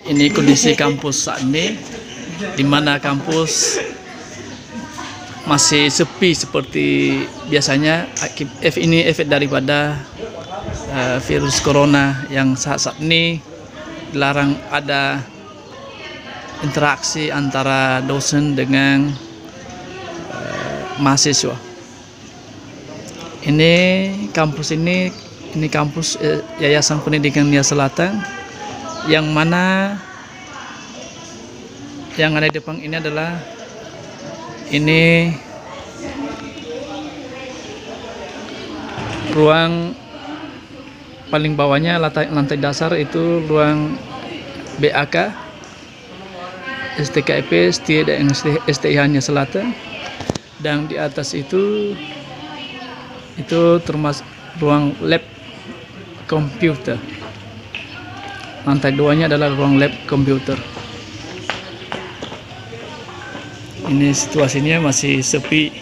Ini kondisi kampus saat ini, di mana kampus masih sepi seperti biasanya. Ini efek daripada virus corona yang saat ini dilarang ada interaksi antara dosen dengan mahasiswa. Ini kampus Yayasan Pendidikan Nia Selatan, yang mana yang ada di depan ini adalah ruang paling bawahnya, lantai dasar itu ruang BAK, STKIP, STI dan STIH Nia Selatan, dan di atas itu termasuk ruang lab komputer. Lantai 2-nya adalah ruang lab komputer. Ini situasinya masih sepi.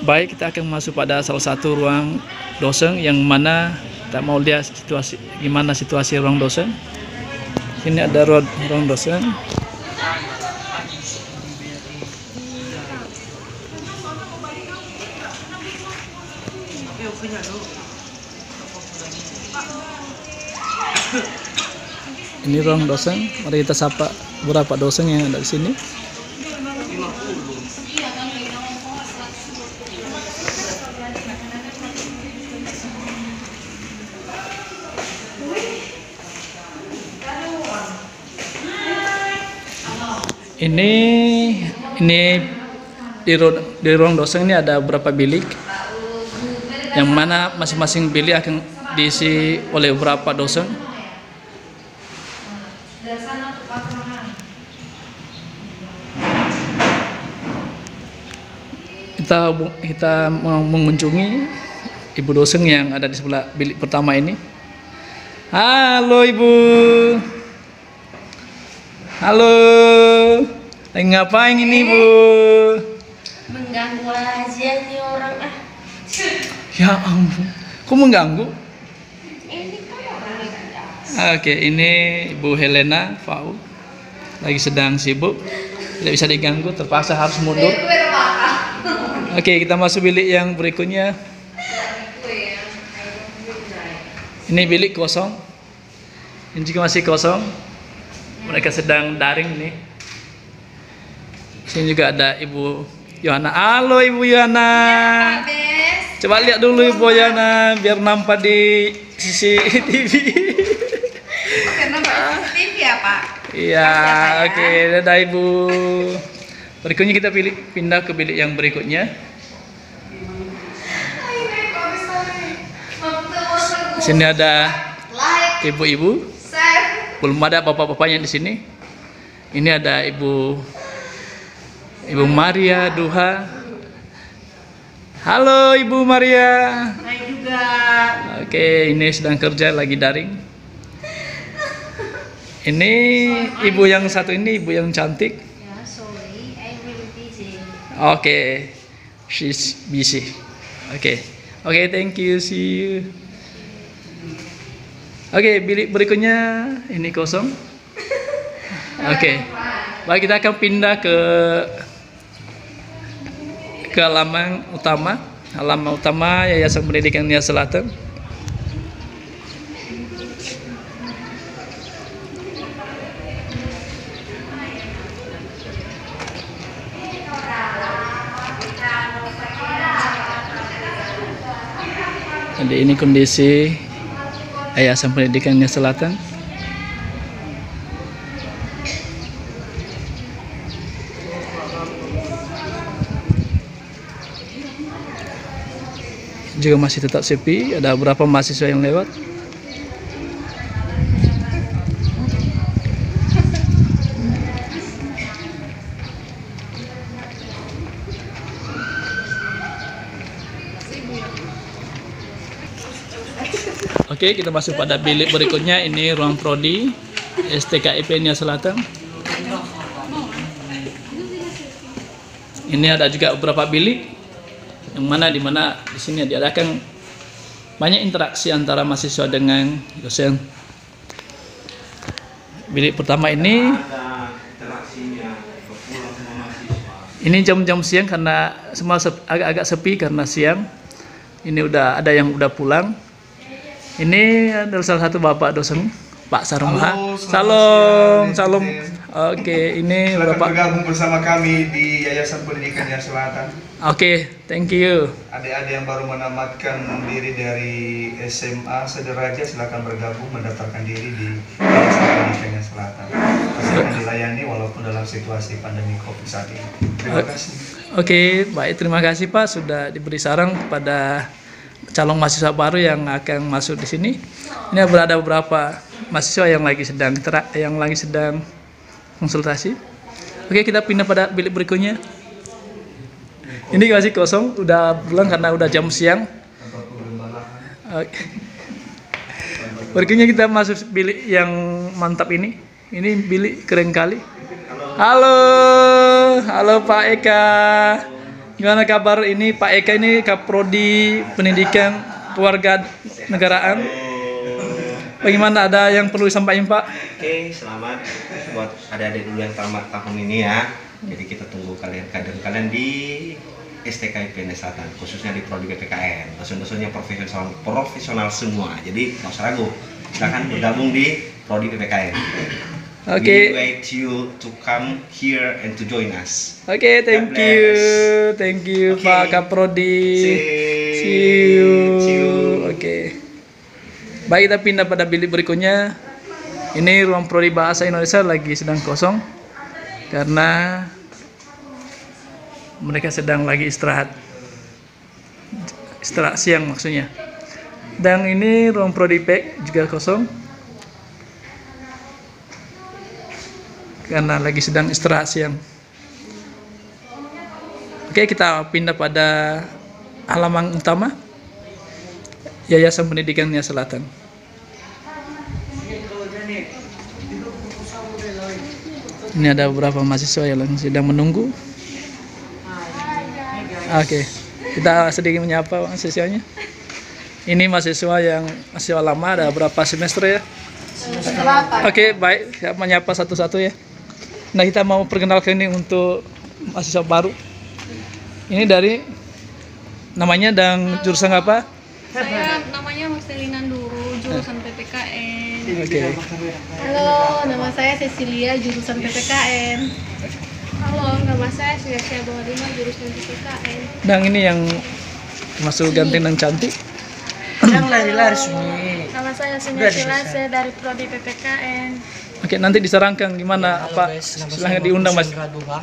Baik, kita akan masuk pada salah satu ruang dosen, yang mana kita mau lihat gimana situasi ruang dosen. Sini ada ruang dosen. Ini ruang dosen. Mari kita sapa beberapa dosen yang ada di sini. Ini di ruang dosen ini ada beberapa bilik, yang mana masing-masing bilik akan diisi oleh beberapa dosen. Kita mengunjungi ibu dosen yang ada di sebelah bilik pertama ini. Halo Ibu. Halo. Lagi ngapain ini Bu? Mengganggu aja nih orang ah. Ya ampun. Kok mengganggu? Ini kan orang. Oke, ini Ibu Helena Fau lagi sedang sibuk, tidak bisa diganggu, terpaksa harus mundur. Oke, kita masuk bilik yang berikutnya. Ini bilik kosong. Ini juga masih kosong. Mereka sedang daring nih. Sini juga ada Ibu Yohana. Halo Ibu Yohana. Coba lihat dulu Ibu Yohana biar nampak di CCTV. Karena CCTV ya Pak? Iya, oke, dadah Ibu. Berikutnya kita pindah ke bilik yang berikutnya. Di sini ada ibu-ibu. Belum ada bapak-bapaknya di sini. Ini ada Ibu Maria Duha. Halo Ibu Maria. Hai juga. Oke, ini sedang kerja lagi daring. Ini ibu yang satu ini, ibu yang cantik. Ya, sorry, I will busy. Oke, she's busy. Oke, thank you, see you. Oke, bilik berikutnya ini kosong. Oke, baik, kita akan pindah ke halaman utama Yayasan Pendidikan Nia Selatan. Jadi ini kondisi Yayasan Pendidikan Nia Selatan. Juga masih tetap sepi, ada beberapa mahasiswa yang lewat. Oke, kita masuk pada bilik berikutnya. Ini ruang prodi STKIP Nia Selatan. Ini ada juga beberapa bilik yang mana di sini diadakan banyak interaksi antara mahasiswa dengan dosen. bilik pertama ini. Ini jam-jam siang karena semua agak-agak sepi karena siang. Ini udah ada yang udah pulang. Ini adalah salah satu bapak dosen, Pak Sarumha. Halo, Salam, siang. salam. Oke, ini Silakan bapak. bergabung bersama kami di Yayasan Pendidikan Nia Selatan. Oke, thank you. Adik-adik yang baru menamatkan diri dari SMA sederajat silakan bergabung mendaftarkan diri di Yayasan Pendidikan Nia Selatan. Pasti akan dilayani walaupun dalam situasi pandemi COVID saat ini. Terima kasih. Oke, baik, terima kasih Pak sudah diberi saran kepada calon mahasiswa baru yang akan masuk di sini. Ini berada beberapa mahasiswa yang lagi sedang konsultasi. Oke, kita pindah pada bilik berikutnya. Ini masih kosong, udah pulang karena udah jam siang. Oke. Berikutnya kita masuk bilik yang mantap ini. Ini bilik keren kali. Halo, halo Pak Eka. Gimana kabar ini Pak Eka ini Kaprodi Pendidikan Keluarga Negaraan. Bagaimana, ada yang perlu disampaikan Pak? Oke, selamat buat adik-adik dulu yang tamat tahun ini ya. Jadi kita tunggu kalian kader kalian di STKIP Nia Selatan, khususnya di prodi PPKN. Dosen-dosennya profesional semua. Jadi nggak usah ragu, silakan bergabung di prodi PPKN. Oke. We invite you to come here and to join us. Oke, thank God you. bless. Thank you Oke. Pak Kaprodi. See you. Oke. Baik, kita pindah pada bilik berikutnya. Ini ruang prodi bahasa Indonesia lagi sedang kosong karena mereka sedang lagi istirahat siang maksudnya. Dan ini ruang prodi PEK juga kosong karena lagi sedang istirahat siang. Oke, kita pindah pada halaman utama Yayasan Pendidikan Nia Selatan. Ini ada beberapa mahasiswa yang sedang menunggu. Oke, kita sedikit menyapa mahasiswanya. Ini mahasiswa lama, ada berapa semester ya? Oke, baik, saya menyapa satu-satu ya. Nah, kita mau perkenalkan ini untuk mahasiswa baru. Ini dari namanya dan jurusan apa? Saya namanya Marcelina Nduru, jurusan PPKN. Oke. Halo, nama saya Cecilia, jurusan PPKN. Halo, nama saya Sia Bawadima, jurusan PPKN. Dan ini yang masuk ganteng dan cantik. Yang lari-lari sunyi. Nama saya Sunya Udah Sila, selesai. saya dari Prodi PPKN. Oke, nanti disarankan gimana Halo apa guys, nama silahkan saya diundang Mas. Markus Raduha,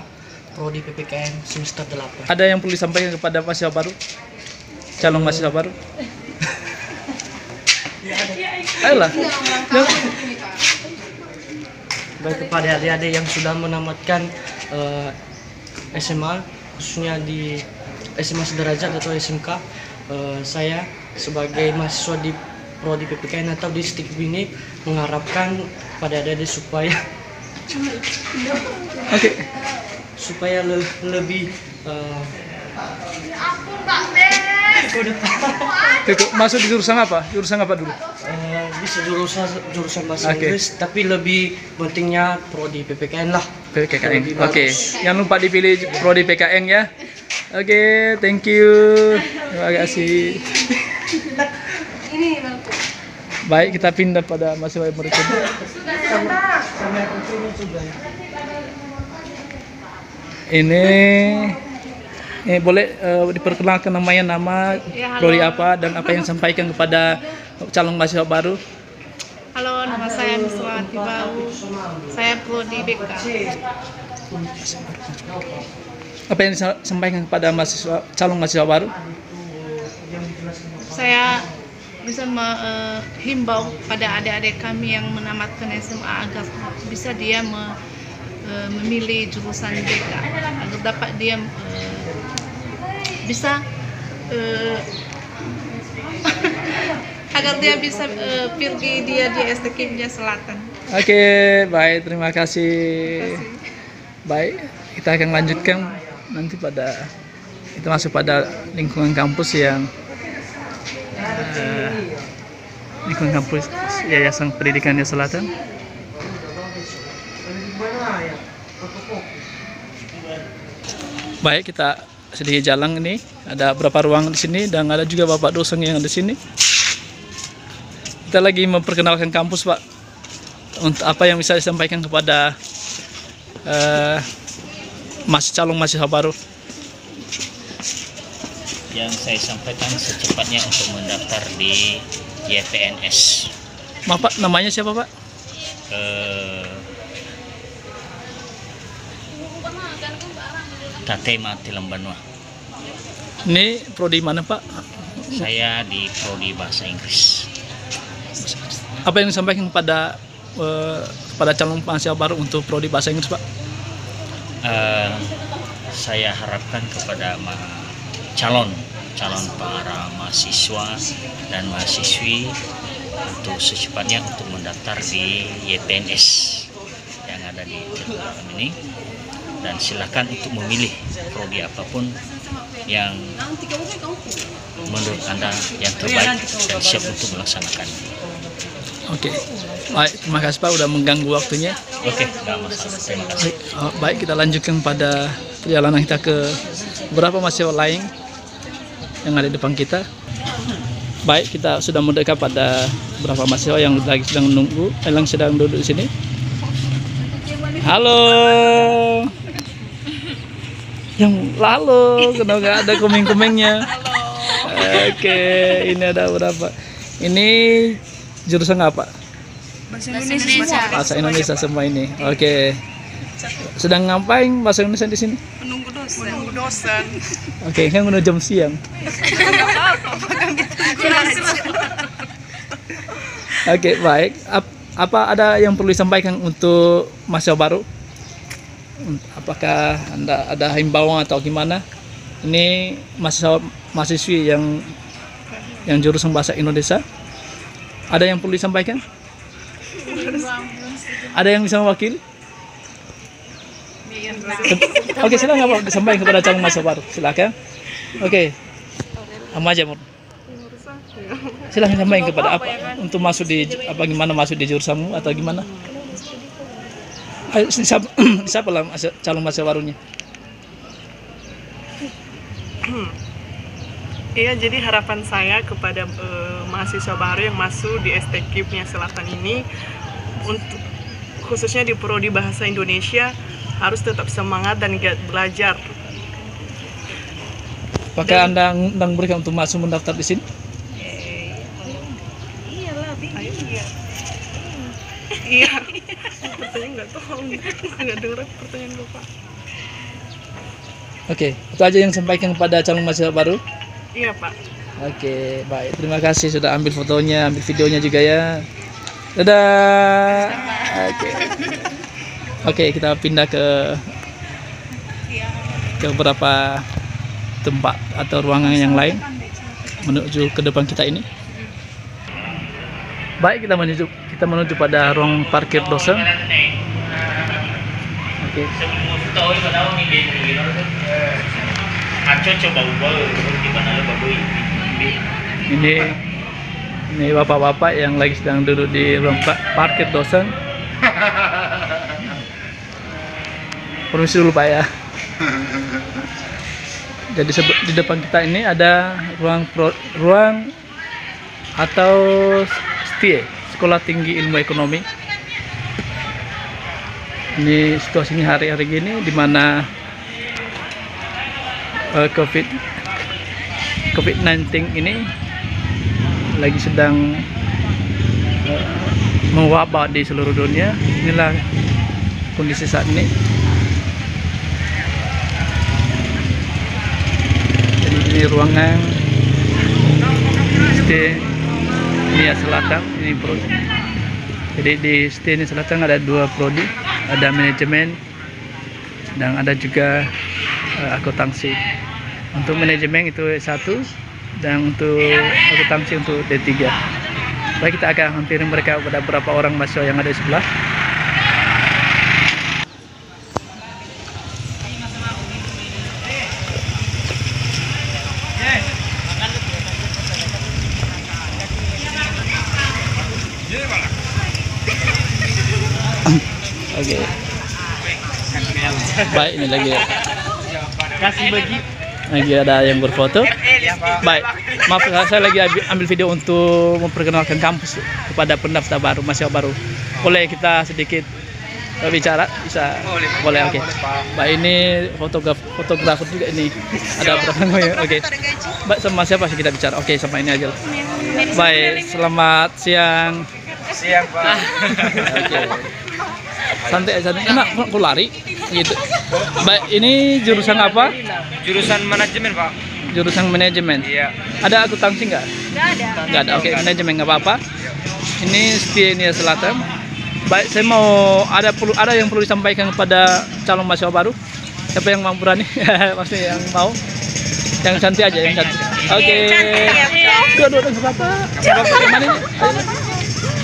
Prodi PPKN semester 8. Ada yang perlu disampaikan kepada mahasiswa baru? Calon mahasiswa baru? Ayolah. Baik, kepada adik-adik yang sudah menamatkan SMA, khususnya di SMA Sederajat atau SMK, saya sebagai mahasiswa di Prodi PPKN atau di STIK ini mengharapkan pada adik-adik supaya Oke. supaya lebih Masuk di jurusan apa? Jurusan apa dulu? bisa jurusan bahasa Oke. Inggris, tapi lebih pentingnya Prodi PPKN lah. PKN. Lebih Oke. bagus. Jangan lupa dipilih prodi PKN ya. Oke, thank you. Terima kasih. Baik, kita pindah pada mahasiswa yang berikutnya. Ini boleh diperkenalkan namanya, nama, Ya, halo. prodi apa, dan apa yang sampaikan kepada calon mahasiswa baru. Halo, nama saya Miswati Bau. Saya Prodi BK. Apa yang disampaikan kepada calon mahasiswa baru? Saya bisa menghimbau pada adik-adik kami yang menamatkan SMA agar bisa dia memilih jurusan BK agar dapat dia bisa agar dia bisa pergi dia di STKIP Nia Selatan. Oke, baik, terima kasih. Baik, kita akan lanjutkan nanti kita masuk pada lingkungan kampus yang lingkungan kampus Yayasan Pendidikan Nia Selatan. Baik, kita sedikit jalan ini. Ada beberapa ruangan di sini dan ada juga Bapak dosen yang ada di sini. Kita lagi memperkenalkan kampus, Pak. Untuk apa yang bisa disampaikan kepada calon mahasiswa baru? Yang saya sampaikan secepatnya untuk mendaftar di YPNS. Bapak namanya siapa, Pak? Tatema Tilambanua. Ini prodi mana, Pak? Saya di prodi bahasa Inggris. Apa yang disampaikan kepada calon mahasiswa baru untuk prodi bahasa Inggris, Pak? Saya harapkan kepada calon para mahasiswa dan mahasiswi untuk secepatnya untuk mendaftar di YPNS yang ada di Teguh ini, dan silakan untuk memilih prodi apapun yang menurut Anda yang terbaik dan siap untuk melaksanakan. Oke, baik, terima kasih Pak udah mengganggu waktunya. Oke, nggak masalah. Terima kasih. Baik, kita lanjutkan pada perjalanan kita ke beberapa mahasiswa lain yang ada di depan kita. Baik, kita sudah mendekat pada beberapa mahasiswa yang lagi sedang menunggu, yang sedang duduk di sini. Halo. Yang lalu, kenapa nggak ada komeng-komengnya? Oke, ini ada berapa? Ini jurusan apa? Bahasa Indonesia semua ini. Oke. Sedang ngapain bahasa Indonesia di sini? Menunggu dosen. Oke, kan udah jam siang. Oke, baik. Apa ada yang perlu disampaikan untuk mahasiswa baru? Apakah Anda ada himbauan atau gimana? Ini mahasiswi yang jurusan bahasa Indonesia. Ada yang perlu disampaikan? Ada yang bisa mewakili? Oke, silakan Pak disampaikan kepada calon mahasiswa baru. Silakan. Oke. Sama aja, Mur. Silakan sampaikan kepada apa untuk masuk di gimana masuk di jurusanmu atau gimana? Ayo, siapa lah calon mahasiswa barunya? Iya, jadi harapan saya kepada mahasiswa baru yang masuk di STKIP-nya Selatan ini, untuk khususnya di prodi bahasa Indonesia, harus tetap semangat dan giat belajar. Apakah Anda undang mereka untuk masuk mendaftar di sini? Iya. Pertanyaan nggak tahu, nggak dengar pertanyaan Bapak. Oke, itu aja yang sampaikan kepada calon mahasiswa baru. Iya Pak. Oke, baik. Terima kasih sudah ambil fotonya, ambil videonya juga ya. Dadah. Oke, kita pindah ke beberapa tempat atau ruangan yang lain menuju ke depan kita ini. Baik, kita menuju pada ruang parkir dosen. Oke. Ini bapak-bapak yang lagi sedang duduk di ruang parkir dosen. Permisi dulu Pak ya. Jadi di depan kita ini ada ruang atau STIE, Sekolah Tinggi Ilmu Ekonomi. Ini situasinya hari-hari gini di mana COVID-19 ini lagi sedang mewabah di seluruh dunia. Inilah kondisi saat ini. Jadi ini ruangan STIE Nia Selatan ini prodi. Jadi di STIE Nia Selatan ada dua prodi, ada manajemen dan ada juga akuntansi. Untuk manajemen itu S1 dan untuk akuntansi untuk D3. Baik, kita akan hampiri mereka pada beberapa orang mahasiswa yang ada di sebelah. Oke. Baik, ini lagi ada yang berfoto. Baik, maaf saya lagi ambil video untuk memperkenalkan kampus kepada pendaftar baru, mahasiswa baru. Boleh kita sedikit bicara? Bisa? Boleh, oke. Baik, ini fotografer juga ini. Ada berapa namanya? Oke. Baik, sama siapa sih kita bicara? Oke, sama ini aja. Baik, selamat siang. Siang, Pak. Oke. Santai aja. Enak, aku lari gitu. Baik, ini jurusan apa? Jurusan manajemen, Pak. Jurusan manajemen. Iya. Ada akuntansi nggak? Nggak ada. Oke, manajemen nggak apa-apa. Ini Setia Nia Selatan. Baik, saya mau ada yang perlu disampaikan kepada calon mahasiswa baru. Siapa yang mau berani? Maksudnya yang mau? Yang cantik aja, yang cantik. Oke. Dua apa? Gimana ini?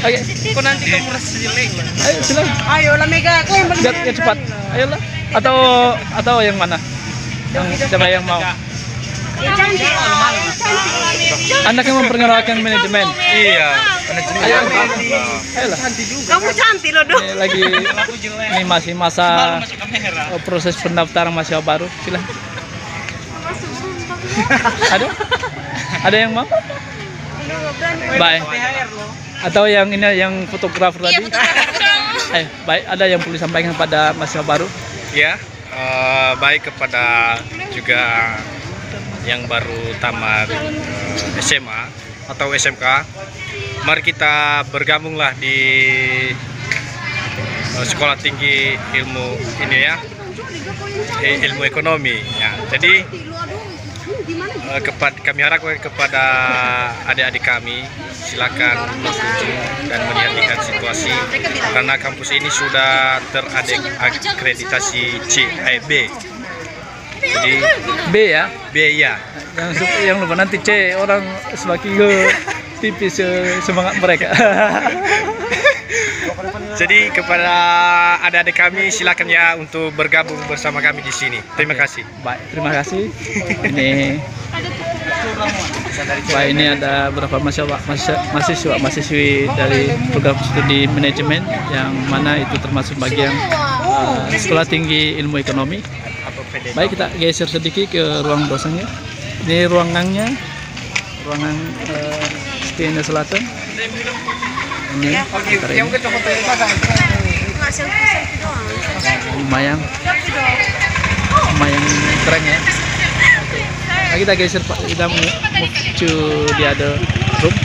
Oke. Kok nanti kamu rasa jelek? Ayo silakan. Ayo lah Mega, aku yang Biar cepat. Ayolah. Atau yang mana? Yang siapa yang mau? Anda kan memperkenalkan manajemen. Iya, manajemen. Ayolah. Kamu cantik loh, Dok. Ini lagi ini masih masa proses pendaftaran mahasiswa baru. Silakan. Ada yang mau? Baik. Atau yang ini yang fotografer tadi? Baik, ada yang perlu disampaikan kepada mahasiswa baru? Ya, baik kepada juga yang baru tamat SMA atau SMK. Mari kita bergabunglah di Sekolah Tinggi Ilmu ini ya, ilmu ekonomi. Ya, jadi kami harapkan kepada adik-adik kami silakan berkunjung dan melihat situasi karena kampus ini sudah terakreditasi B. Jadi B ya? B ya. Yang lupa nanti C orang semakin tipis semangat mereka. Jadi kepada adik-adik kami silakan ya untuk bergabung bersama kami di sini. Terima kasih. Baik, terima kasih. Ini ada beberapa mahasiswa-mahasiswi dari program studi manajemen yang mana itu termasuk bagian Sekolah Tinggi Ilmu Ekonomi. Baik, kita geser sedikit ke ruang dosennya. Ini ruangan Setia Nia Selatan. Ini lumayan keren ya. Nah, kita geser Pak, kita move to the other room.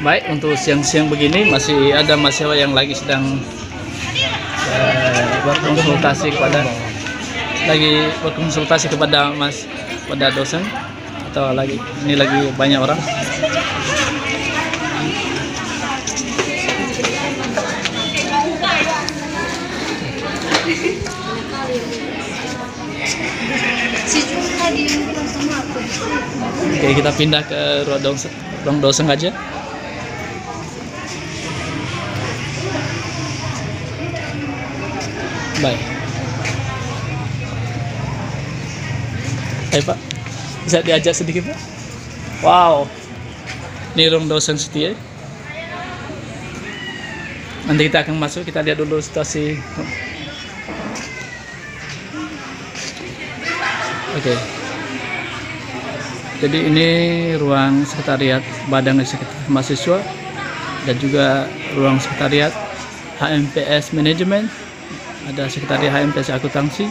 Baik, untuk siang-siang begini masih ada mahasiswa yang lagi sedang berkonsultasi kepada pada dosen atau ini lagi banyak orang. Oke, kita pindah ke ruang dosen aja. Baik. Hai Pak, bisa diajak sedikit Pak? Wow, ini ruang dosen Setia. Nanti kita akan masuk, kita lihat dulu situasi. Oke. Jadi ini ruang sekretariat Badan Eksekutif Mahasiswa dan juga ruang sekretariat HMPS Manajemen. Ada sekretariat HMPS Akuntansi,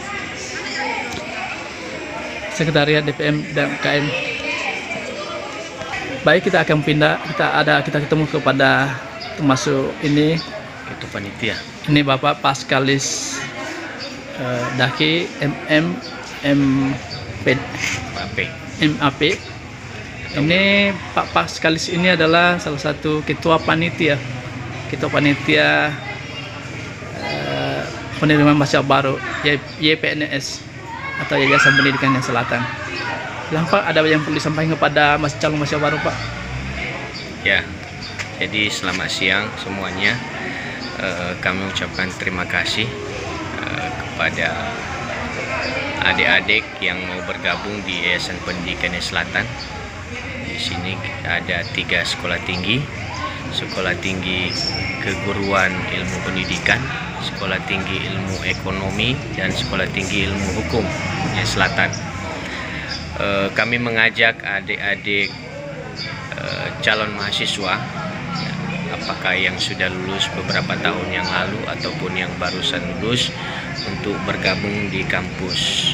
sekretariat DPM dan KM. Baik, kita akan pindah. Kita ketemu kepada termasuk ini Ketua panitia. Ini Bapak Paskalis Daki MAP. Ini Pak Paskalis ini adalah salah satu ketua panitia penerimaan mahasiswa baru YPNS atau Yayasan Pendidikan yang Selatan. Pak, ada yang perlu disampaikan kepada calon mahasiswa baru Pak? Ya, jadi selamat siang semuanya. Kami ucapkan terima kasih kepada adik-adik yang mau bergabung di Yayasan Pendidikan yang Selatan. Di sini ada 3 sekolah tinggi Keguruan Ilmu Pendidikan, Sekolah Tinggi Ilmu Ekonomi, dan Sekolah Tinggi Ilmu Hukum Selatan. Kami mengajak adik-adik calon mahasiswa, apakah yang sudah lulus beberapa tahun yang lalu ataupun yang barusan lulus, untuk bergabung di kampus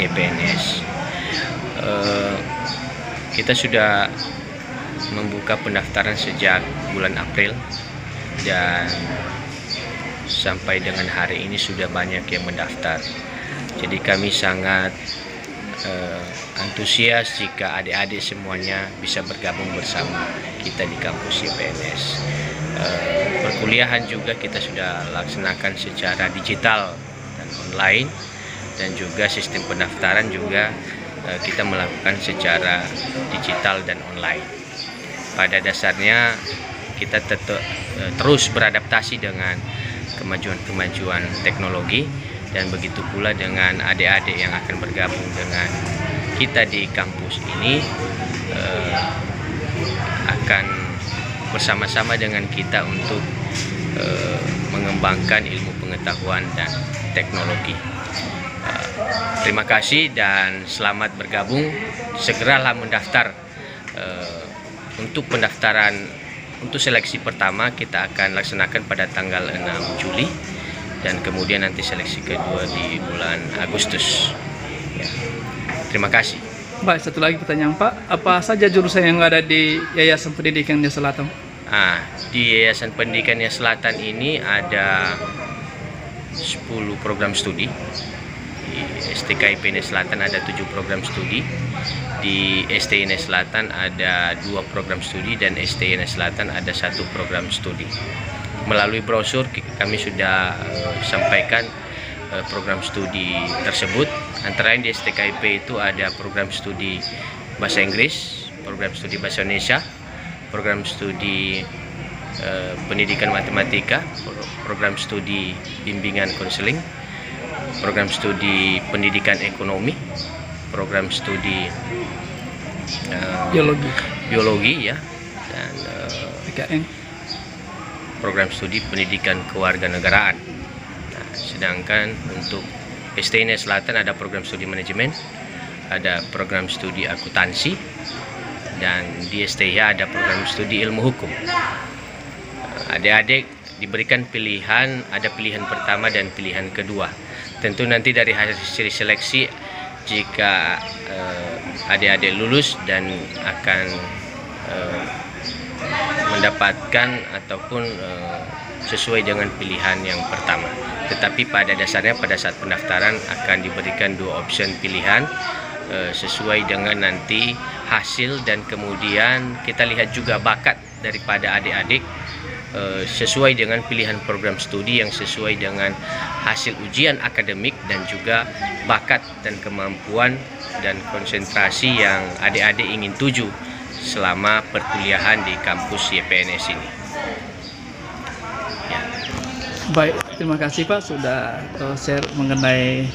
YPNS. Kita sudah membuka pendaftaran sejak bulan April, dan sampai dengan hari ini sudah banyak yang mendaftar. Jadi kami sangat antusias jika adik-adik semuanya bisa bergabung bersama kita di kampus YPNS. Perkuliahan juga kita sudah laksanakan secara digital dan online, dan juga sistem pendaftaran juga kita melakukan secara digital dan online. Pada dasarnya kita terus beradaptasi dengan kemajuan-kemajuan teknologi, dan begitu pula dengan adik-adik yang akan bergabung dengan kita di kampus ini akan bersama-sama dengan kita untuk mengembangkan ilmu pengetahuan dan teknologi. Terima kasih dan selamat bergabung. Segeralah mendaftar. Untuk pendaftaran untuk seleksi pertama kita akan laksanakan pada tanggal 6 Juli, dan kemudian nanti seleksi kedua di bulan Agustus. Ya. Terima kasih. Baik, satu lagi pertanyaan Pak, apa saja jurusan yang ada di Yayasan Pendidikan Nia Selatan? Di Yayasan Pendidikan Nia Selatan ini ada 10 program studi. Di STKIP Nia Selatan ada 7 program studi. Di STI Nia Selatan ada 2 program studi, dan STI Nia Selatan ada 1 program studi. Melalui brosur kami sudah sampaikan program studi tersebut. Antara lain di STKIP itu ada program studi Bahasa Inggris, program studi Bahasa Indonesia, program studi Pendidikan Matematika, program studi Bimbingan Konseling, program studi Pendidikan Ekonomi, program studi biologi ya, dan PKN, program studi Pendidikan Kewarganegaraan. Sedangkan untuk STI Nia Selatan ada program studi manajemen, ada program studi akuntansi, dan di STIH ada program studi ilmu hukum. Adik-adik diberikan pilihan, ada pilihan pertama dan pilihan kedua. Tentu nanti dari hasil seleksi, jika adik-adik lulus dan akan mendapatkan ataupun sesuai dengan pilihan yang pertama. Tetapi pada dasarnya pada saat pendaftaran akan diberikan 2 opsi pilihan sesuai dengan nanti hasil, dan kemudian kita lihat juga bakat daripada adik-adik sesuai dengan pilihan program studi yang sesuai dengan hasil ujian akademik, dan juga bakat dan kemampuan dan konsentrasi yang adik-adik ingin tuju selama perkuliahan di kampus YPNS ini. Ya. Baik, terima kasih Pak sudah share mengenai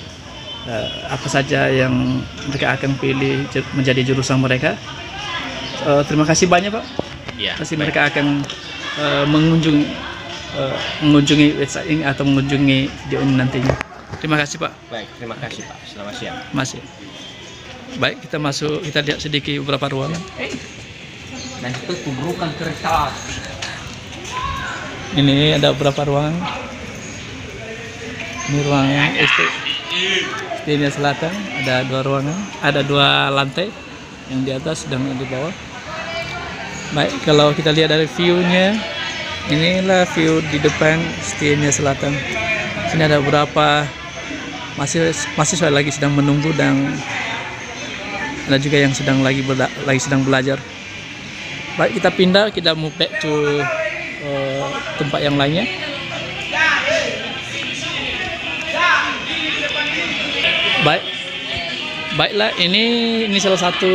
apa saja yang mereka akan pilih menjadi jurusan mereka. Terima kasih banyak Pak. Ya, pasti mereka akan mengunjungi website ini atau mengunjungi video ini nantinya. Terima kasih Pak. Baik, terima kasih Pak. Selamat siang. Masih. Baik, kita lihat sedikit beberapa ruangan. Dan itu tubrukan kertas. Ini ada beberapa ruangan. Ini ruangan STI Nia Selatan, ada 2 ruangan, ada 2 lantai, yang di atas dan di bawah. Baik, kalau kita lihat dari view-nya, inilah view di depan STI Nia Selatan. Sini ada beberapa mahasiswa lagi sedang menunggu, dan ada juga yang sedang sedang belajar. Baik, kita pindah, kita move back to tempat yang lainnya. Baiklah, ini salah satu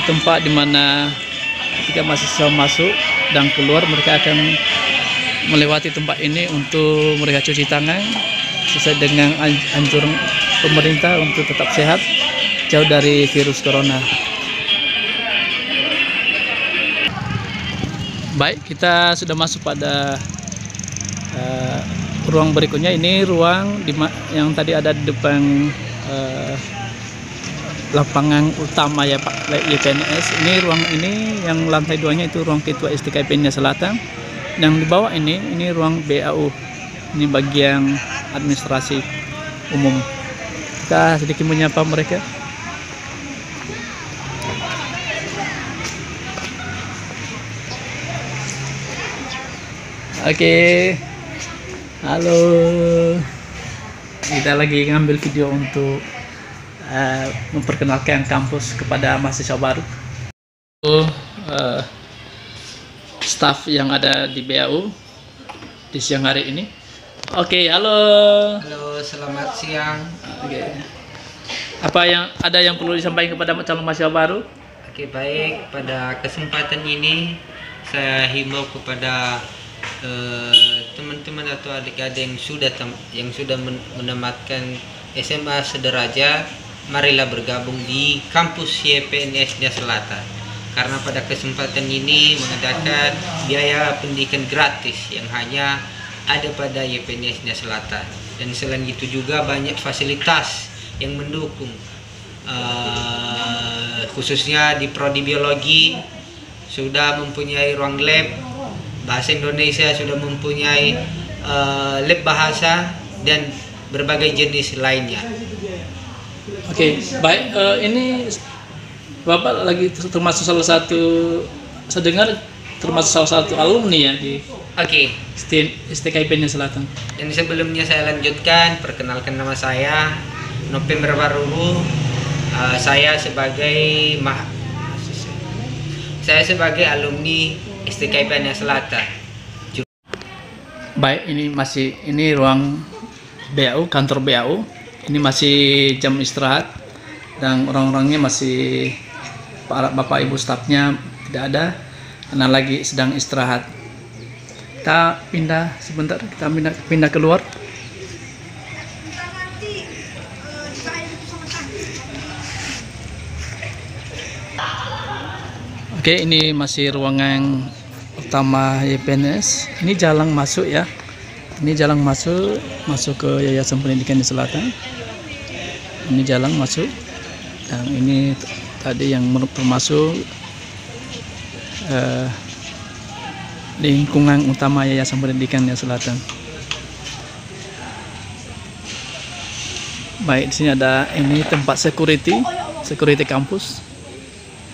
tempat di mana ketika mahasiswa masuk dan keluar, mereka akan melewati tempat ini untuk mereka cuci tangan sesuai dengan anjuran pemerintah untuk tetap sehat, jauh dari virus corona. Baik, kita sudah masuk pada ruang berikutnya ini ruang yang tadi ada di depan lapangan utama ya Pak YPNS. Ini ruang ini yang lantai 2-nya itu ruang ketua STKIP Selatan. Yang di bawah ini ruang BAU. Ini bagian administrasi umum. Kita sedikit menyapa mereka. Oke. Halo. Kita lagi ngambil video untuk memperkenalkan kampus kepada mahasiswa baru. Staf yang ada di BAU di siang hari ini. Oke, halo. Halo, selamat siang. Oke. Apa yang perlu disampaikan kepada calon mahasiswa baru? Oke, baik. Pada kesempatan ini saya himbau kepada teman-teman atau adik-adik yang sudah menamatkan SMA sederajat, marilah bergabung di kampus YPNS Selatan. Karena pada kesempatan ini mengadakan biaya pendidikan gratis yang hanya ada pada YPNS Selatan. Dan selain itu juga banyak fasilitas yang mendukung, khususnya di prodi biologi sudah mempunyai ruang lab. Bahasa Indonesia sudah mempunyai lab bahasa dan berbagai jenis lainnya. Oke, baik. Ini Bapak lagi termasuk salah satu, saya dengar termasuk salah satu alumni ya di STKIP Selatan. Dan sebelumnya saya lanjutkan, perkenalkan nama saya November Waruru. Saya sebagai alumni STKIP Selatan. Baik, ini ruang BAU, kantor BAU. Ini masih jam istirahat dan orang-orangnya masih, para bapak ibu stafnya tidak ada karena lagi sedang istirahat. Kita pindah sebentar, kita pindah keluar. Oke, ini masih ruangan utama YPNS. Ini jalan masuk ya. Ini jalan masuk ke Yayasan Pendidikan di Selatan. Ini jalan masuk. Dan ini tadi yang termasuk lingkungan utama Yayasan Pendidikan di Selatan. Baik, di sini ada ini tempat security kampus.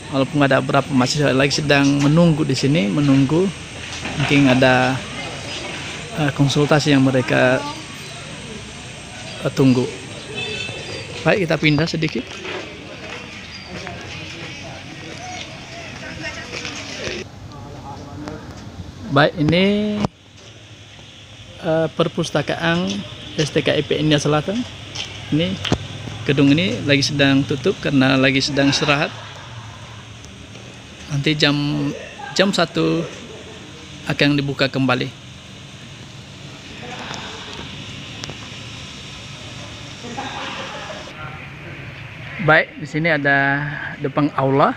Walaupun ada beberapa mahasiswa lagi sedang menunggu di sini, mungkin ada konsultasi yang mereka tunggu. Baik, kita pindah sedikit. Baik, ini perpustakaan STKIP Selatan. Ini gedung ini lagi sedang tutup karena lagi sedang istirahat. Nanti jam 1 akan dibuka kembali. Baik, di sini ada depan aula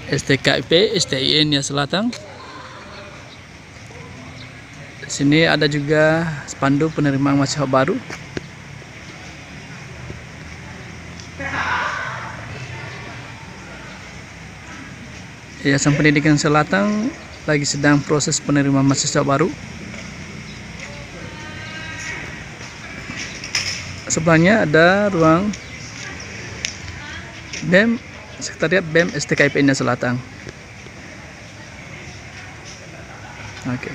STKIP STIN Selatan. Di sini ada juga spanduk penerimaan mahasiswa baru. Yayasan Pendidikan Selatan lagi sedang proses penerimaan mahasiswa baru. Sebelahnya ada ruang BEM, Sekretariat BEM STKIP Selatan. Oke.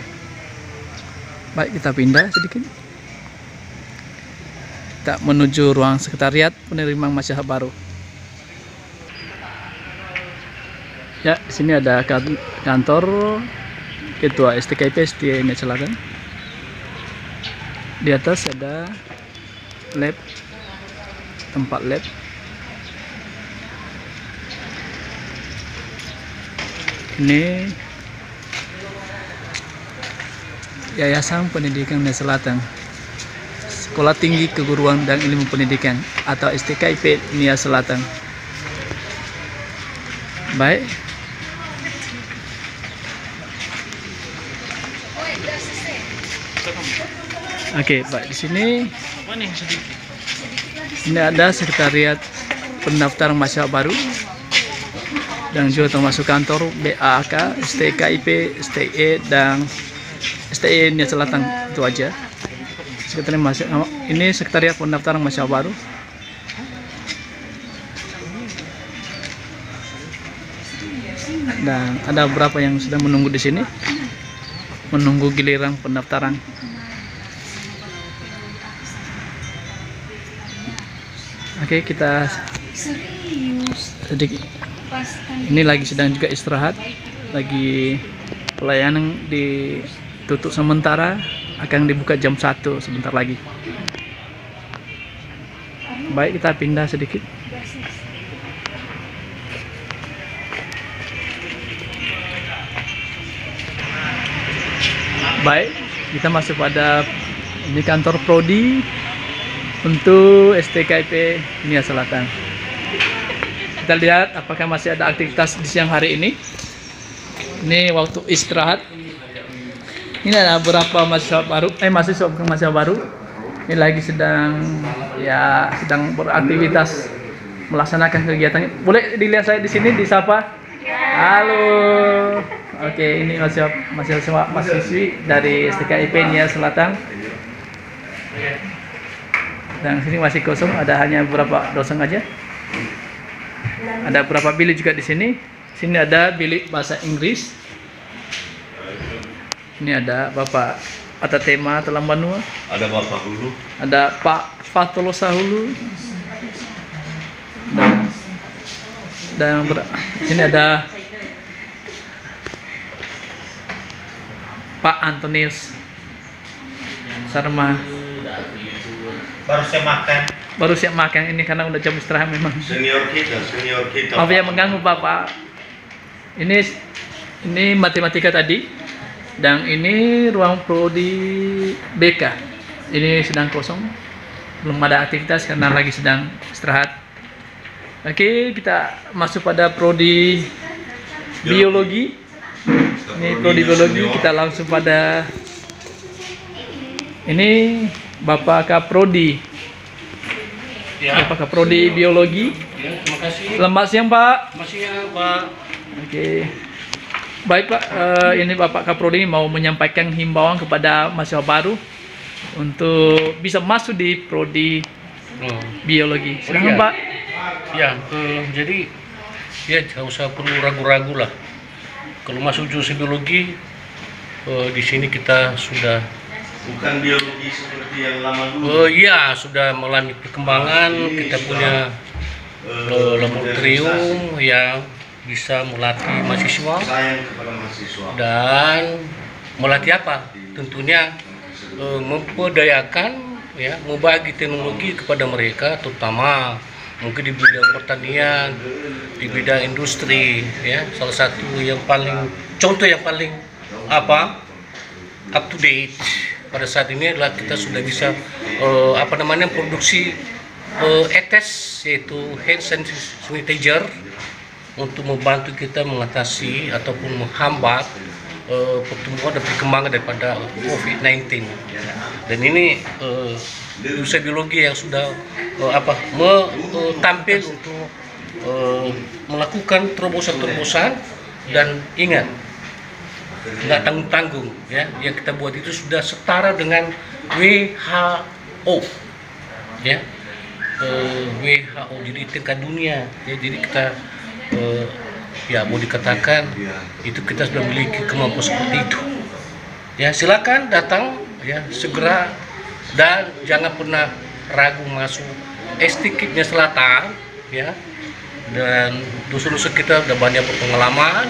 Baik, kita pindah sedikit. Kita menuju ruang Sekretariat Penerimaan Mahasiswa Baru. Ya, di sini ada kantor Ketua STKIP STIN Selatan. Di atas ada lab, tempat lab. Ini Yayasan Pendidikan Selatan, Sekolah Tinggi Keguruan dan Ilmu Pendidikan atau STKIP Nia Selatan. Baik. Oke, baik, di sini ini ada sekretariat pendaftaran mahasiswa baru dan juga termasuk kantor BAK, STKIP, STE dan STE Nia Selatan. Itu aja. Ini sekretariat pendaftaran mahasiswa baru. Dan ada beberapa yang sudah menunggu di sini, menunggu giliran pendaftaran. Oke, kita sedikit. Ini lagi sedang juga istirahat, lagi pelayanan ditutup sementara, akan dibuka jam 1 sebentar lagi. Baik, kita pindah sedikit. Baik, kita masuk pada ini kantor prodi untuk STKIP Nia Selatan. Kita lihat apakah masih ada aktivitas di siang hari ini. Ini waktu istirahat. Ini ada beberapa mahasiswa baru. Ini lagi sedang beraktivitas melaksanakan kegiatan. Boleh dilihat saya di sini, disapa. Halo. Oke, ini mahasiswi dari STKIP Nia Selatan. Dan sini masih kosong, ada hanya beberapa dosen aja. Ada beberapa bilik juga di sini. Sini ada bilik bahasa Inggris. Ini ada Bapak Atatema Telambanua. Ada Bapak Hulu. Ada Pak Fatolosa Hulu. Dan sini ada Pak Antonius Sarma. Baru siap makan ini karena udah jam istirahat memang. Senior kita. Maaf ya mengganggu Bapak. Ini matematika tadi, dan ini ruang prodi BK. Ini sedang kosong, belum ada aktivitas karena lagi sedang istirahat. Oke, kita masuk pada prodi biologi. Ini prodi biologi, kita langsung pada ini Bapak Kaprodi. Ya. Bapak Kaprodi biologi. Ya, terima kasih. Selamat siang, Pak. Selamat siang, Pak. Oke. Baik, Pak. Ini Bapak Kaprodi mau menyampaikan himbauan kepada mahasiswa baru untuk bisa masuk di prodi biologi. Silakan, Pak. Ya, jadi ya nggak usah perlu ragu-ragu lah. Kalau masuk jurusan biologi, di sini kita sudah bukan biologi seperti yang lama dulu. Iya, sudah mengalami perkembangan. Kita punya laboratorium yang bisa melatih mahasiswa. Sayang kepada mahasiswa. Dan melatih apa? Tentunya memperdayakan, ya, membagi teknologi kepada mereka, terutama mungkin di bidang pertanian, di bidang industri, ya. Salah satu yang paling contoh yang paling up to date pada saat ini adalah kita sudah bisa produksi ETS, yaitu hand sanitizer, untuk membantu kita mengatasi ataupun menghambat pertumbuhan dan perkembangan daripada COVID-19. Dan ini jurusan biologi yang sudah tampil untuk melakukan terobosan-terobosan, dan ingat, nggak tanggung-tanggung, ya, yang kita buat itu sudah setara dengan WHO, ya, WHO, jadi tingkat dunia, ya. Jadi kita ya mau dikatakan itu kita sudah memiliki kemampuan seperti itu, ya. Silakan datang, ya, segera, dan jangan pernah ragu masuk STKIP Nia Selatan, ya. Dan dosen-dosen kita udah banyak berpengalaman,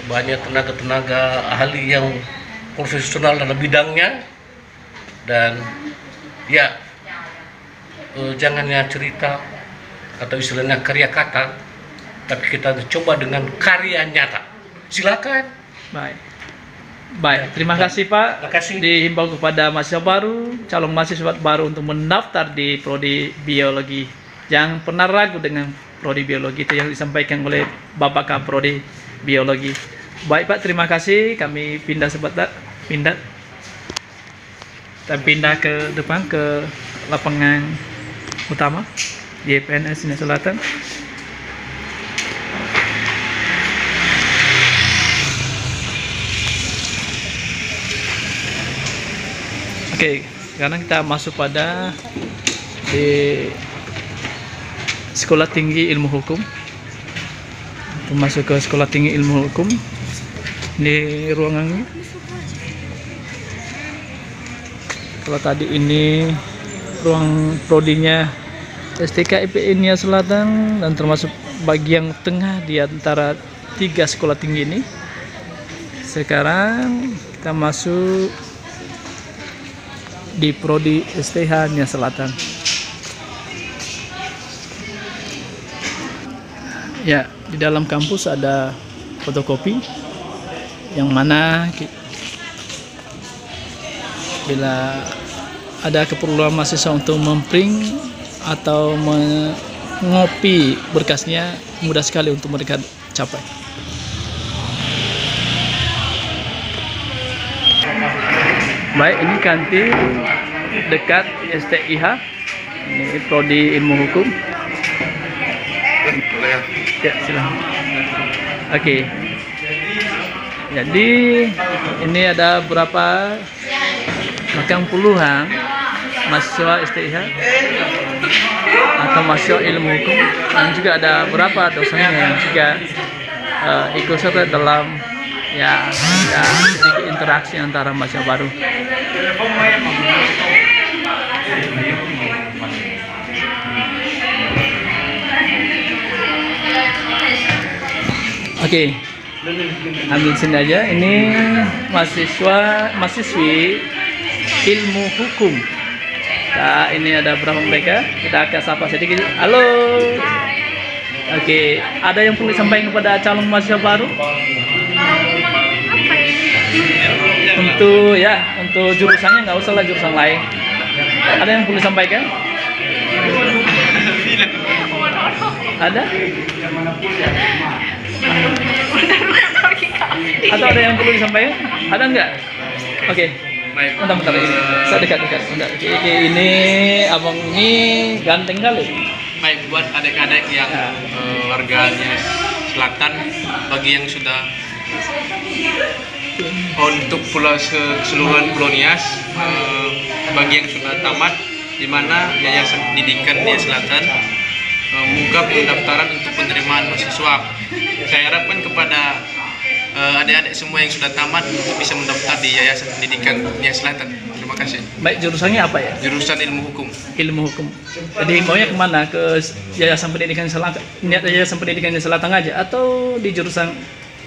banyak tenaga-tenaga ahli yang profesional dalam bidangnya, dan ya jangan hanya cerita atau istilahnya karya kata, tapi kita coba dengan karya nyata. Silakan. Baik, terima kasih, Pak. Terima kasih. Dihimbau kepada mahasiswa baru, calon mahasiswa baru untuk mendaftar di prodi biologi. Jangan pernah ragu dengan prodi biologi, itu yang disampaikan oleh Bapak Kaprodi biologi. Baik, Pak, terima kasih. Kami pindah sebentar. Kita pindah ke depan ke lapangan utama di PNS Sini Selatan. Oke, sekarang kita masuk pada di Sekolah Tinggi Ilmu Hukum. Kita masuk ke Sekolah Tinggi Ilmu Hukum. Ini ruangannya. Kalau tadi ini ruang prodinya STK IPN Nia Selatan dan termasuk bagian tengah di antara 3 sekolah tinggi ini. Sekarang kita masuk di prodi STH Nia Selatan. Ya, di dalam kampus ada fotokopi yang mana bila ada keperluan mahasiswa untuk memprint atau mengopi berkasnya, mudah sekali untuk mereka capai. Baik, ini kantin dekat STIH, ini prodi ilmu hukum. Ya, silakan. Oke. Jadi ini ada berapa bahkan puluhan mahasiswa STIH atau mahasiswa ilmu hukum, dan juga ada beberapa dosennya yang juga ikut serta dalam ya sedikit interaksi antara mahasiswa baru. Oke, ambil sini aja. Ini mahasiswi ilmu hukum. Nah, ini ada berapa mereka? Kita akan sapa sedikit. Halo. Oke, ada yang perlu disampaikan kepada calon mahasiswa baru? Untuk jurusannya nggak usah lah jurusan lain. Ada yang perlu disampaikan? Ada? Atau ada yang perlu disampaikan? Ada nggak? Oke. Bentar, saya dekat. Ini abang ini ganteng kali. Baik, buat adik-adik yang warganya Selatan, bagi yang sudah untuk keseluruhan Pulau Nias, bagi yang sudah tamat, di mana Yayasan Pendidikan Nia Selatan membuka pendaftaran untuk penerimaan mahasiswa. Saya harapkan kepada adik-adik semua yang sudah tamat untuk bisa mendaftar di Yayasan Pendidikan Nia Selatan. Terima kasih. Baik, jurusannya apa ya? Jurusan ilmu hukum. Ilmu hukum. Jadi himbaunya kemana? Ke Yayasan Pendidikan Selatan, Yayasan Pendidikan Nia Selatan aja, atau di jurusan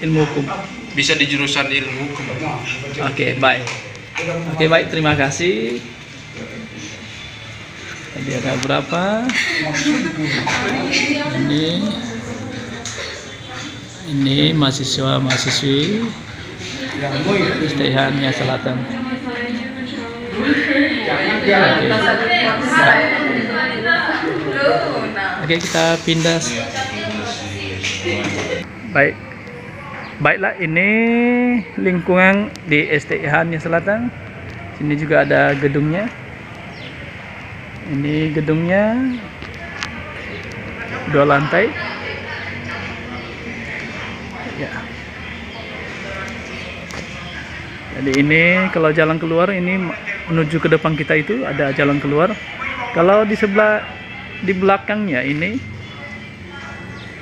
ilmu hukum? Bisa di jurusan ilmu hukum. Oke, baik. Oke, baik. Terima kasih. Tadi ada berapa? Ini mahasiswa-mahasiswi STIH Nia Selatan. Oke, kita pindah. Baiklah, ini lingkungan di STIH Nia Selatan. Sini juga ada gedungnya. Ini gedungnya 2 lantai. Ya. Jadi ini kalau jalan keluar ini menuju ke depan kita itu ada jalan keluar. Kalau di belakangnya ini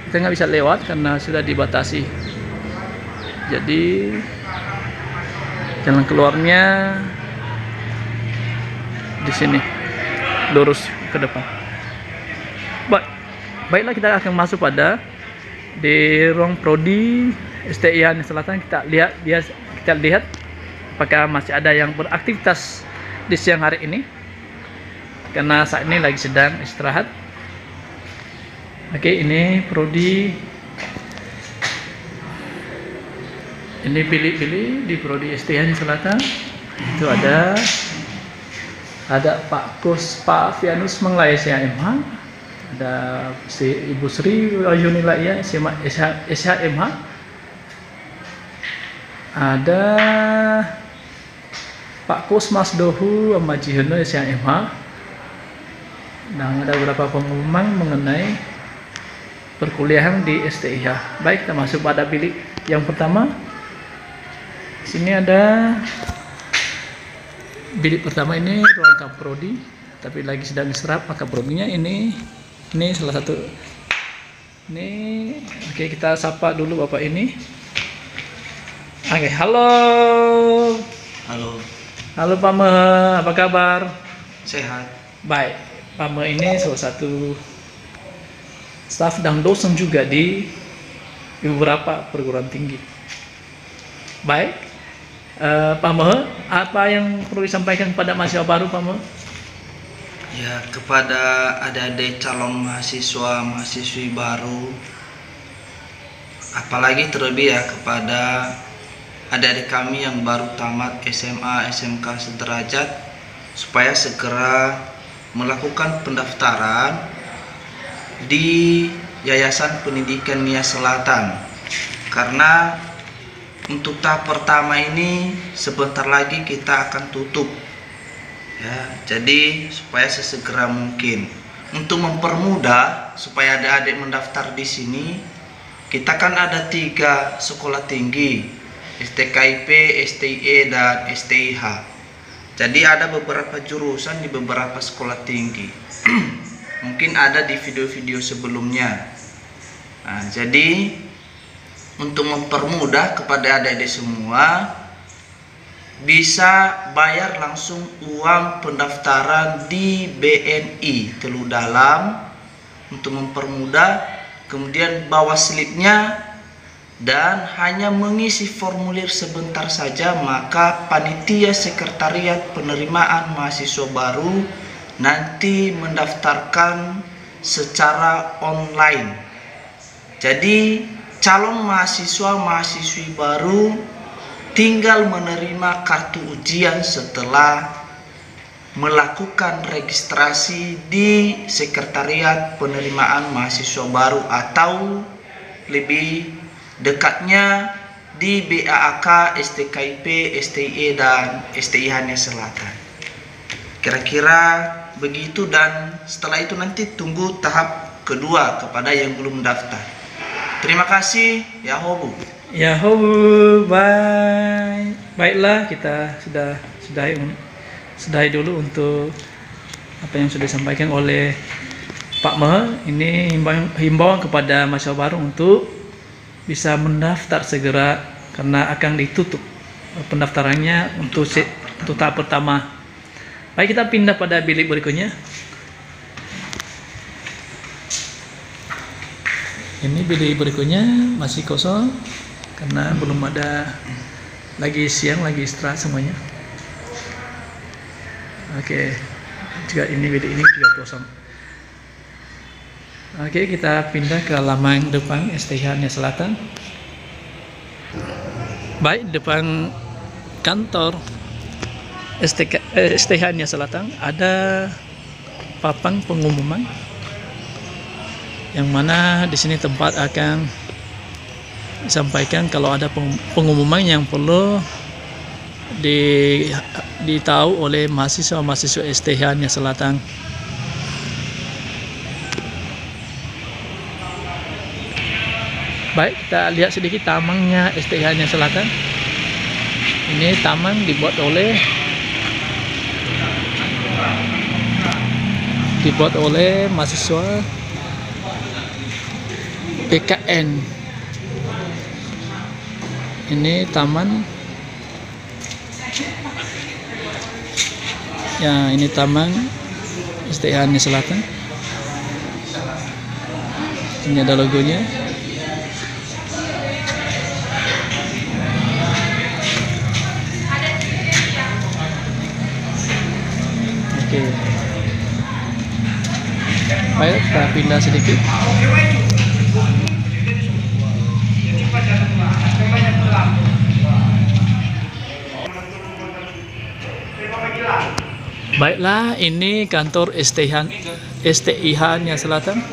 kita nggak bisa lewat karena sudah dibatasi. Jadi jalan keluarnya di sini, lurus ke depan. Baiklah, kita akan masuk pada di ruang prodi STIH Nia Selatan. Kita lihat apakah masih ada yang beraktivitas di siang hari ini, karena saat ini lagi sedang istirahat. Oke, ini prodi, ini pilih-pilih di prodi STIH Nia Selatan. Itu ada Pak Vianus Menglaya SHMH, ada Ibu Sri Yunilaya SHMH, ada Pak Kusmas Dohu sama Jihono SMH. Dan ada beberapa pengumuman mengenai perkuliahan di STIH. Baik, kita masuk pada bilik yang pertama. Sini ada bilik pertama, ini ruang kaprodi, tapi lagi sedang diserap kaprodinya. Ini salah satu. Ini oke, kita sapa dulu Bapak ini. Oke, halo. Halo Pak Me, apa kabar? Sehat. Baik, Pak Me ini salah satu staf dan dosen juga di beberapa perguruan tinggi. Baik, Pak Me, apa yang perlu disampaikan kepada mahasiswa baru, Pak Me? Ya, kepada adik-adik calon mahasiswa, mahasiswi baru, apalagi terlebih ya kepada adik-adik kami yang baru tamat SMA, SMK sederajat, supaya segera melakukan pendaftaran di Yayasan Pendidikan Nia Selatan, karena untuk tahap pertama ini sebentar lagi kita akan tutup ya, jadi supaya sesegera mungkin untuk mempermudah supaya adik-adik mendaftar di sini, kita kan ada 3 sekolah tinggi, STKIP, STIE, dan STIH. Jadi ada beberapa jurusan di beberapa sekolah tinggi. Mungkin ada di video-video sebelumnya. Nah, jadi untuk mempermudah kepada adik-adik semua, bisa bayar langsung uang pendaftaran di BNI Telu Dalam untuk mempermudah, kemudian bawa slipnya dan hanya mengisi formulir sebentar saja, maka panitia sekretariat penerimaan mahasiswa baru nanti mendaftarkan secara online. Jadi calon mahasiswa mahasiswi baru tinggal menerima kartu ujian setelah melakukan registrasi di sekretariat penerimaan mahasiswa baru, atau lebih dekatnya di BAAK, STKIP, STIE, dan STIH Nia Selatan. Kira-kira begitu, dan setelah itu nanti tunggu tahap kedua kepada yang belum daftar. Terima kasih, ya hobu. Ya hobu, bye. Baiklah, kita sudahi dulu untuk apa yang sudah disampaikan oleh Pak Me. Ini himbauan kepada mahasiswa baru untuk bisa mendaftar segera karena akan ditutup pendaftarannya untuk tahap pertama. Baik, kita pindah pada bilik berikutnya. Ini bilik berikutnya masih kosong karena belum ada, lagi siang, lagi istirahat semuanya. Oke, juga ini bilik ini juga kosong. Oke, kita pindah ke halaman depan STIH Nia Selatan. Baik, depan kantor STIH Nia Selatan ada papan pengumuman, yang mana di sini tempat akan disampaikan kalau ada pengumuman yang perlu ditahu oleh mahasiswa-mahasiswa STIH Nia Selatan. Baik, kita lihat sedikit tamannya STIH Nia Selatan. Ini taman dibuat oleh mahasiswa PKN. Ini taman ya, ini taman STIH Nia Selatan. Ini ada logonya. Oke. Baik, kita pindah sedikit. Baiklah, ini kantor STIH Nia Selatan.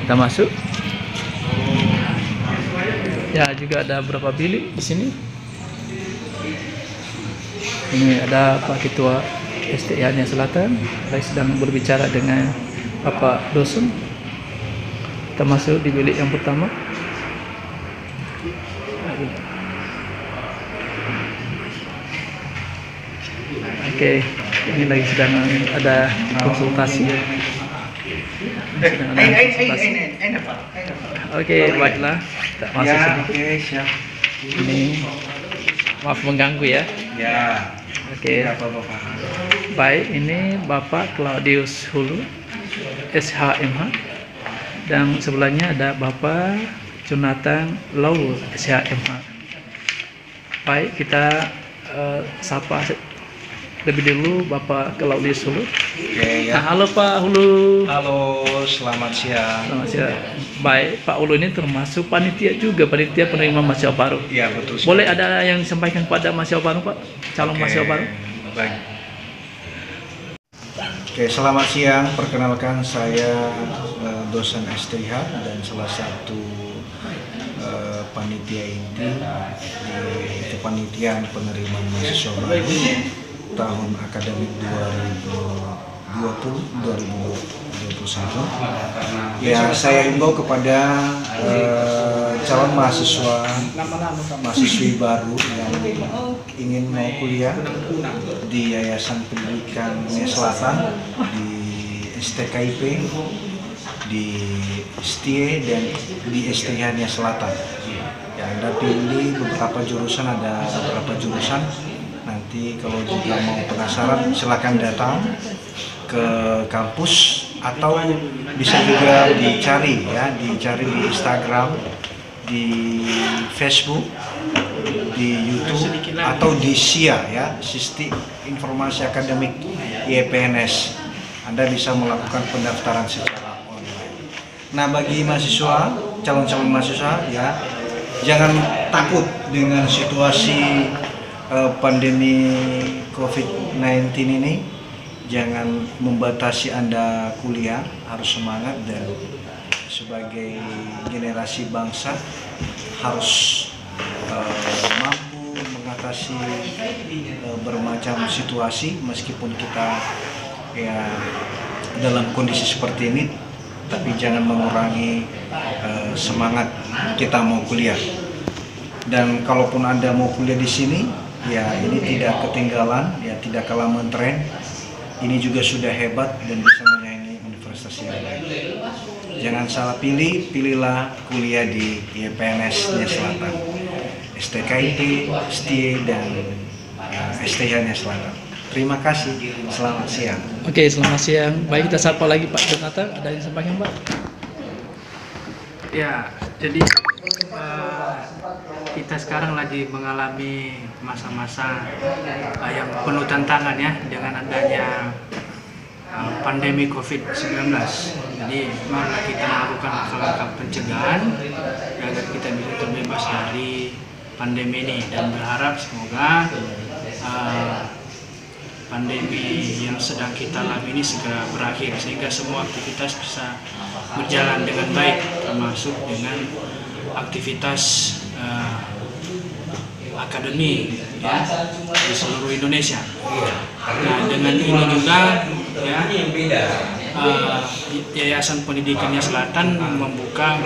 Kita masuk. Ya, juga ada beberapa bilik di sini. Ini ada Pak Ketua STIH Selatan, saya sedang berbicara dengan Bapak dosen. Kita masuk di bilik yang pertama. Oke, ini lagi sedang ada konsultasi. Oke, baiklah. Kita masuk sedikit. Ini maaf mengganggu ya. Ya. Oke. Baik, ini Bapak Claudius Hulu, SHMH. Dan sebelahnya ada Bapak Jonathan Laul, SHMH. Baik, kita sapa lebih dulu Bapak Claudius Hulu. Oke, ya. Nah, halo Pak Hulu. Halo, selamat siang. Selamat siang. Baik, Pak Hulu ini termasuk panitia juga, panitia penerima mahasiswa baru. Iya, betul. Boleh ada yang disampaikan pada mahasiswa baru, Pak? Calon mahasiswa baru? Baik. Oke, selamat siang. Perkenalkan saya dosen STIH dan salah satu panitia inti di kepanitiaan penerimaan mahasiswa baru tahun akademik 2020-2021. Ya, saya himbau kepada calon mahasiswi baru yang ingin mau kuliah di Yayasan Pendidikan Selatan, di STKIP, di STIE dan di STIH Selatan. Ya, Anda pilih beberapa jurusan, ada beberapa jurusan. Nanti kalau juga mau penasaran silakan datang ke kampus atau bisa juga dicari ya, dicari di Instagram, di Facebook, di YouTube atau di SIA ya, Sistem Informasi Akademik IPNS. Anda bisa melakukan pendaftaran secara online. Nah, bagi mahasiswa, calon-calon mahasiswa ya, jangan takut dengan situasi pandemi COVID-19 ini. Jangan membatasi Anda kuliah, harus semangat, dan sebagai generasi bangsa harus mampu mengatasi bermacam situasi meskipun kita ya dalam kondisi seperti ini, tapi jangan mengurangi semangat kita mau kuliah. Dan kalaupun Anda mau kuliah di sini, ya ini tidak ketinggalan, ya tidak kalah mentren. Ini juga sudah hebat dan bisa menyaingi universitas yang lain. Jangan salah pilih, pilihlah kuliah di IPNS Selatan, STKIP, STIE, dan STIH Selatan. Terima kasih, selamat siang. Oke, selamat siang. Baik, kita sapa lagi Pak Jonathan. Ada yang sampaikan, Pak? Ya, jadi kita sekarang lagi mengalami masa-masa yang penuh tantangan ya, dengan adanya pandemi COVID-19. Jadi marilah kita melakukan langkah pencegahan agar kita bisa terbebas dari pandemi ini, dan berharap semoga pandemi yang sedang kita alami ini segera berakhir sehingga semua aktivitas bisa berjalan dengan baik, termasuk dengan aktivitas akademi ya, di seluruh Indonesia. Nah, dengan ini juga ya, Yayasan Pendidikan Selatan membuka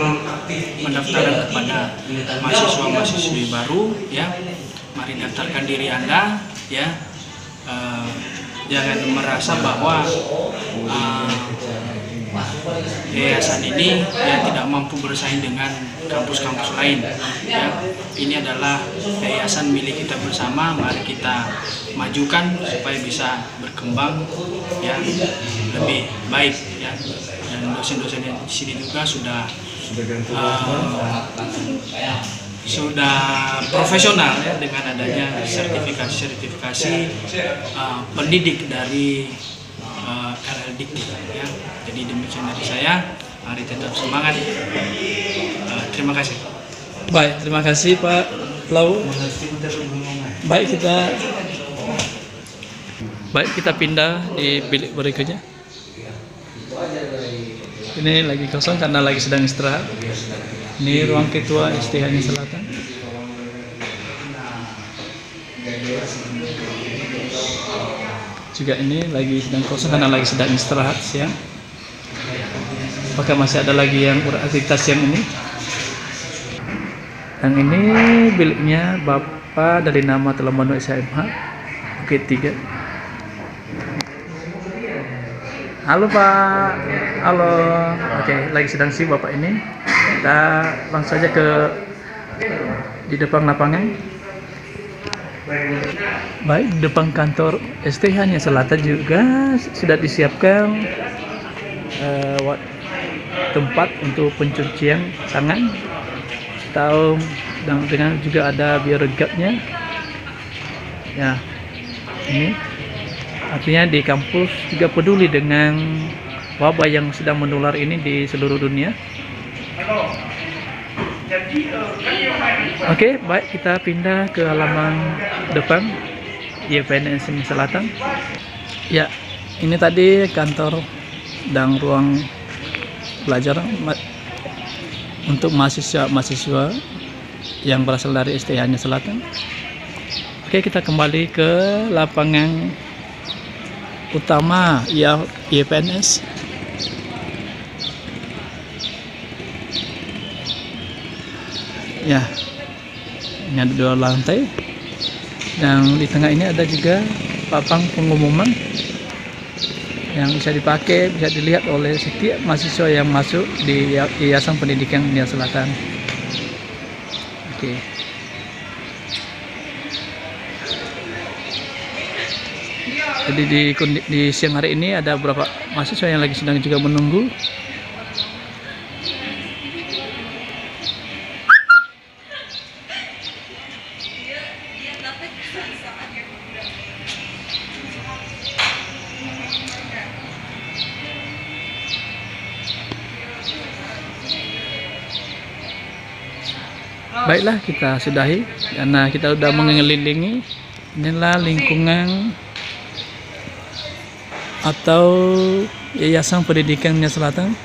pendaftaran kepada mahasiswa-mahasiswi baru ya. Mari daftarkan diri Anda ya. Jangan merasa bahwa yayasan ini ya tidak mampu bersaing dengan kampus-kampus lain ya. Ini adalah yayasan milik kita bersama, mari kita majukan supaya bisa berkembang ya lebih baik ya. Dan dosen-dosen di sini juga sudah profesional ya, dengan adanya sertifikasi pendidik dari RLDikti ya. Jadi demikian dari saya, mari tetap semangat. Terima kasih. Baik, terima kasih Pak Lau. Baik, kita pindah di bilik berikutnya. Ini lagi kosong karena lagi sedang istirahat. Ini ruang ketua STH-nya Selatan. Juga ini lagi sedang kosong karena lagi sedang istirahat siang. Apakah masih ada lagi yang beraktivitas siang ini? Yang ini biliknya Bapak dari nama Telembano SMH Bukit 3. Halo Pak. Halo. Oke, lagi sedang sibuk Bapak ini. Kita langsung saja di depan lapangan. Baik, di depan kantor STH-nya Selatan juga sudah disiapkan tempat untuk pencucian tangan dan dengan juga ada bioregapnya. Ya, ini artinya di kampus juga peduli dengan wabah yang sedang menular ini di seluruh dunia. Oke, baik, kita pindah ke halaman depan YPNS Selatan. Ya, ini tadi kantor dan ruang belajar untuk mahasiswa yang berasal dari STH-nya Selatan. Oke, kita kembali ke lapangan utama YPNS. Ya, ini ada 2 lantai dan di tengah ini ada juga papan pengumuman yang bisa dipakai, bisa dilihat oleh setiap mahasiswa yang masuk di Yayasan Pendidikan Dunia Selatan. Oke. Jadi di siang hari ini ada beberapa mahasiswa yang lagi sedang juga menunggu. Baiklah, kita sudahi karena kita sudah mengelilingi. Inilah lingkungan atau Yayasan Pendidikan Dunia Selatan.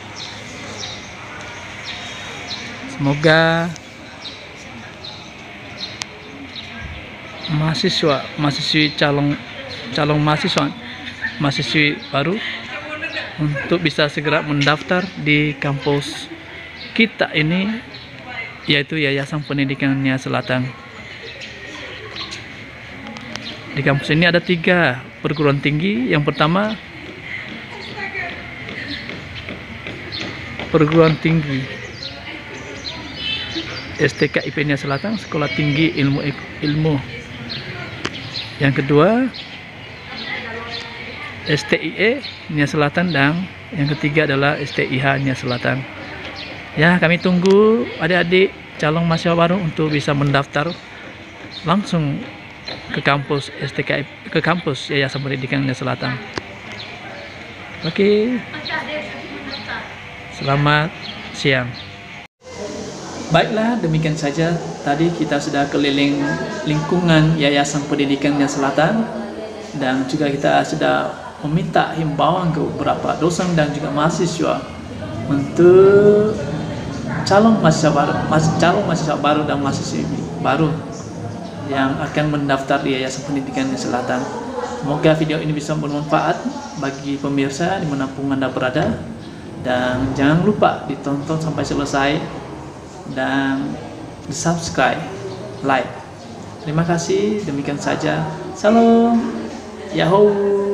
Semoga mahasiswi calon mahasiswi baru untuk bisa segera mendaftar di kampus kita ini, yaitu Yayasan Pendidikan Dunia Selatan. Di kampus ini ada 3 perguruan tinggi. Yang pertama, perguruan tinggi STKIP Dunia Selatan, Sekolah Tinggi Ilmu. Yang kedua, STIE Dunia Selatan, dan yang ketiga adalah STIH Dunia Selatan. Ya, kami tunggu adik-adik calon mahasiswa baru untuk bisa mendaftar langsung ke kampus ke kampus Yayasan Pendidikan Dunia Selatan. Oke. Selamat siang. Baiklah, demikian saja tadi kita sudah keliling lingkungan Yayasan Pendidikan Dunia Selatan, dan juga kita sudah meminta himbauan ke beberapa dosen dan juga mahasiswa untuk calon mahasiswa baru dan mahasiswi baru yang akan mendaftar di Yayasan Pendidikan Dunia Selatan. Semoga video ini bisa bermanfaat bagi pemirsa dimanapun Anda berada, dan jangan lupa ditonton sampai selesai dan di subscribe, like. Terima kasih, demikian saja. Salam, Yahoo.